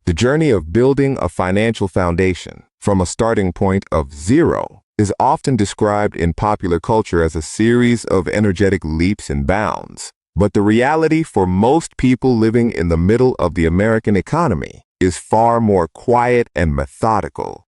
The journey of building a financial foundation from a starting point of zero is often described in popular culture as a series of energetic leaps and bounds. But the reality for most people living in the middle of the American economy is far more quiet and methodical.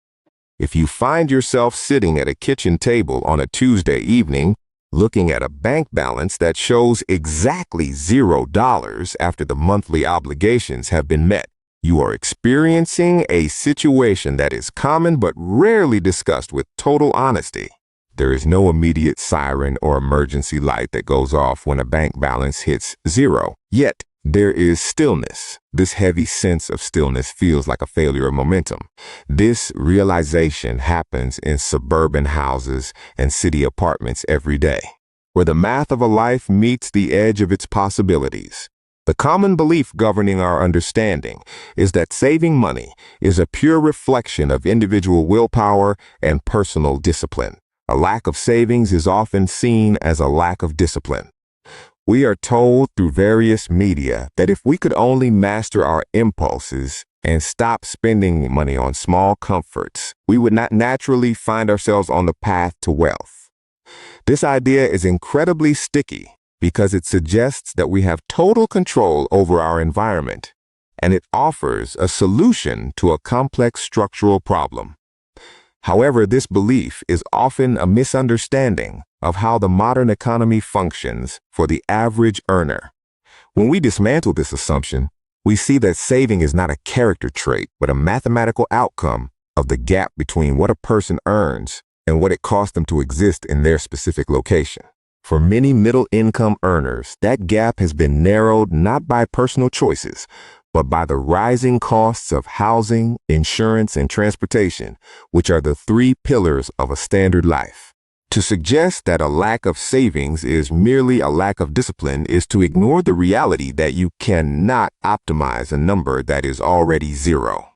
If you find yourself sitting at a kitchen table on a Tuesday evening, looking at a bank balance that shows exactly $0 after the monthly obligations have been met, you are experiencing a situation that is common but rarely discussed with total honesty. There is no immediate siren or emergency light that goes off when a bank balance hits zero. Yet, there is stillness. This heavy sense of stillness feels like a failure of momentum. This realization happens in suburban houses and city apartments every day, where the math of a life meets the edge of its possibilities. The common belief governing our understanding is that saving money is a pure reflection of individual willpower and personal discipline. A lack of savings is often seen as a lack of discipline. We are told through various media that if we could only master our impulses and stop spending money on small comforts, we would not naturally find ourselves on the path to wealth. This idea is incredibly sticky because it suggests that we have total control over our environment, and it offers a solution to a complex structural problem. However, this belief is often a misunderstanding of how the modern economy functions for the average earner. When we dismantle this assumption, we see that saving is not a character trait, but a mathematical outcome of the gap between what a person earns and what it costs them to exist in their specific location. For many middle-income earners, that gap has been narrowed not by personal choices, but by the rising costs of housing, insurance, and transportation, which are the three pillars of a standard life. To suggest that a lack of savings is merely a lack of discipline is to ignore the reality that you cannot optimize a number that is already zero.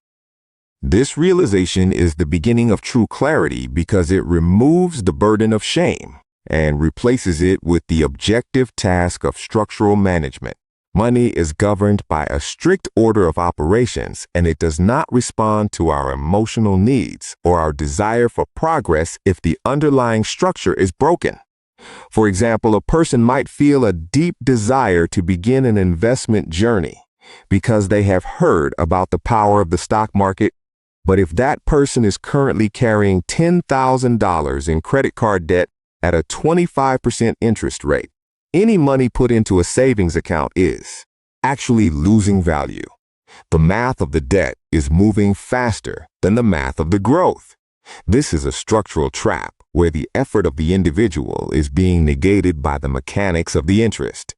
This realization is the beginning of true clarity because it removes the burden of shame and replaces it with the objective task of structural management. Money is governed by a strict order of operations, and it does not respond to our emotional needs or our desire for progress if the underlying structure is broken. For example, a person might feel a deep desire to begin an investment journey because they have heard about the power of the stock market, but if that person is currently carrying $10,000 in credit card debt at a 25% interest rate, any money put into a savings account is actually losing value. The math of the debt is moving faster than the math of the growth. This is a structural trap where the effort of the individual is being negated by the mechanics of the interest.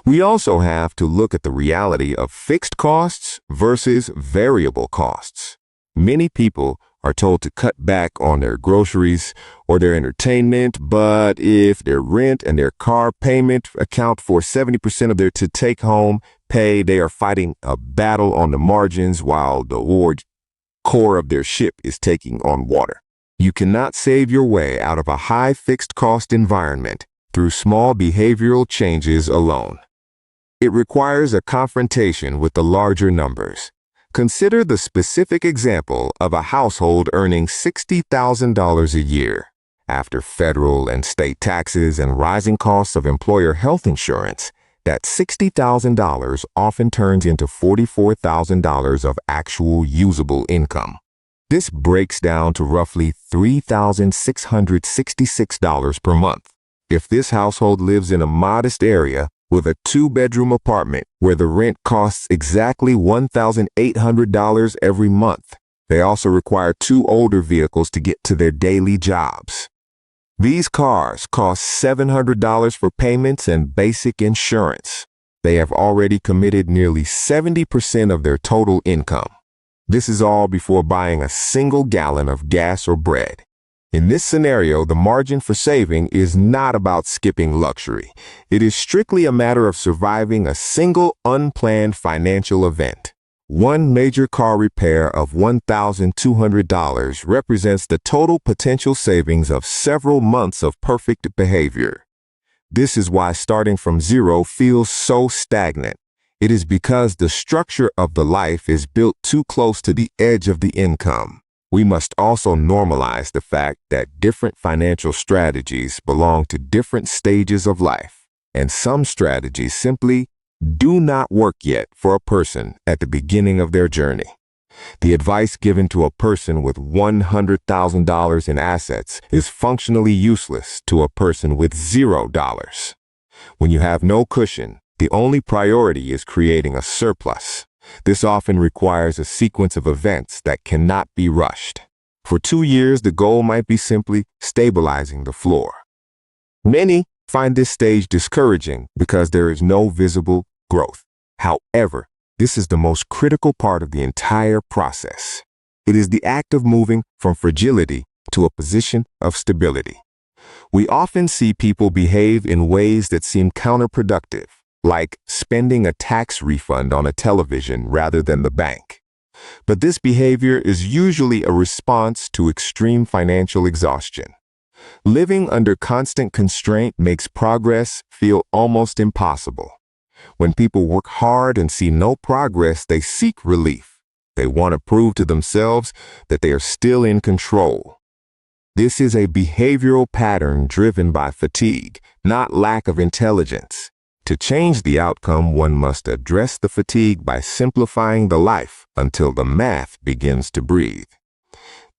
We also have to look at the reality of fixed costs versus variable costs. Many people are told to cut back on their groceries or their entertainment, but if their rent and their car payment account for 70% of their take-home pay, they are fighting a battle on the margins while the core of their ship is taking on water. You cannot save your way out of a high fixed cost environment through small behavioral changes alone. It requires a confrontation with the larger numbers. Consider the specific example of a household earning $60,000 a year. After federal and state taxes and rising costs of employer health insurance, that $60,000 often turns into $44,000 of actual usable income. This breaks down to roughly $3,666 per month. If this household lives in a modest area with a 2-bedroom apartment where the rent costs exactly $1,800 every month, they also require 2 older vehicles to get to their daily jobs. These cars cost $700 for payments and basic insurance. They have already committed nearly 70% of their total income. This is all before buying a single gallon of gas or bread. In this scenario, the margin for saving is not about skipping luxury. It is strictly a matter of surviving a single unplanned financial event. One major car repair of $1,200 represents the total potential savings of several months of perfect behavior. This is why starting from zero feels so stagnant. It is because the structure of the life is built too close to the edge of the income. We must also normalize the fact that different financial strategies belong to different stages of life, and some strategies simply do not work yet for a person at the beginning of their journey. The advice given to a person with $100,000 in assets is functionally useless to a person with $0. When you have no cushion, the only priority is creating a surplus. This often requires a sequence of events that cannot be rushed. For 2 years, the goal might be simply stabilizing the floor. Many find this stage discouraging because there is no visible growth. However, this is the most critical part of the entire process. It is the act of moving from fragility to a position of stability. We often see people behave in ways that seem counterproductive, like spending a tax refund on a television rather than the bank. But this behavior is usually a response to extreme financial exhaustion. Living under constant constraint makes progress feel almost impossible. When people work hard and see no progress, they seek relief. They want to prove to themselves that they are still in control. This is a behavioral pattern driven by fatigue, not lack of intelligence. To change the outcome, one must address the fatigue by simplifying the life until the math begins to breathe.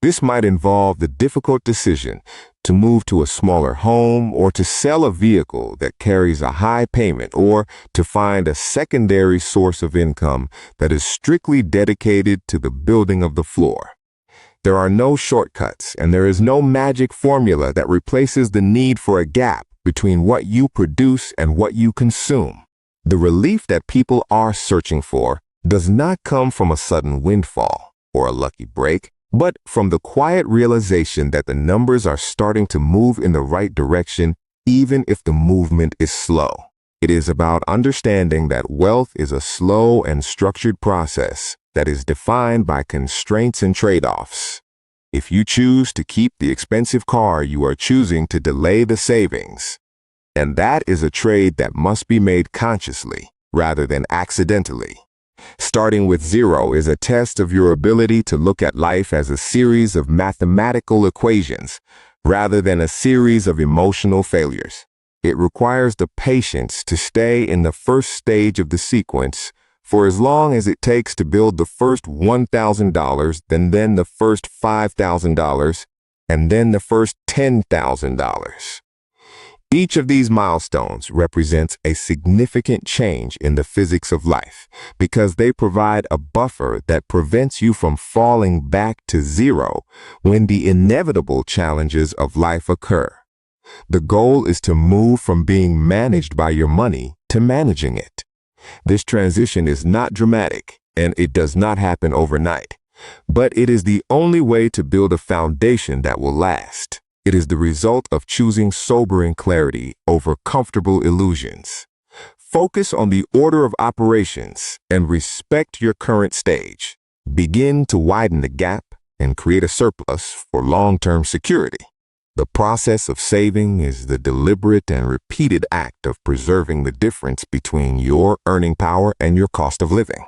This might involve the difficult decision to move to a smaller home, or to sell a vehicle that carries a high payment, or to find a secondary source of income that is strictly dedicated to the building of the floor. There are no shortcuts, and there is no magic formula that replaces the need for a gap between what you produce and what you consume. The relief that people are searching for does not come from a sudden windfall or a lucky break, but from the quiet realization that the numbers are starting to move in the right direction, even if the movement is slow. It is about understanding that wealth is a slow and structured process that is defined by constraints and trade-offs. If you choose to keep the expensive car, you are choosing to delay the savings. And that is a trade that must be made consciously rather than accidentally. Starting with zero is a test of your ability to look at life as a series of mathematical equations rather than a series of emotional failures. It requires the patience to stay in the first stage of the sequence for as long as it takes to build the first $1,000, then the first $5,000, and then the first $10,000. Each of these milestones represents a significant change in the physics of life because they provide a buffer that prevents you from falling back to zero when the inevitable challenges of life occur. The goal is to move from being managed by your money to managing it. This transition is not dramatic, and it does not happen overnight, but it is the only way to build a foundation that will last. It is the result of choosing sobering clarity over comfortable illusions. Focus on the order of operations and respect your current stage. Begin to widen the gap and create a surplus for long-term security. The process of saving is the deliberate and repeated act of preserving the difference between your earning power and your cost of living.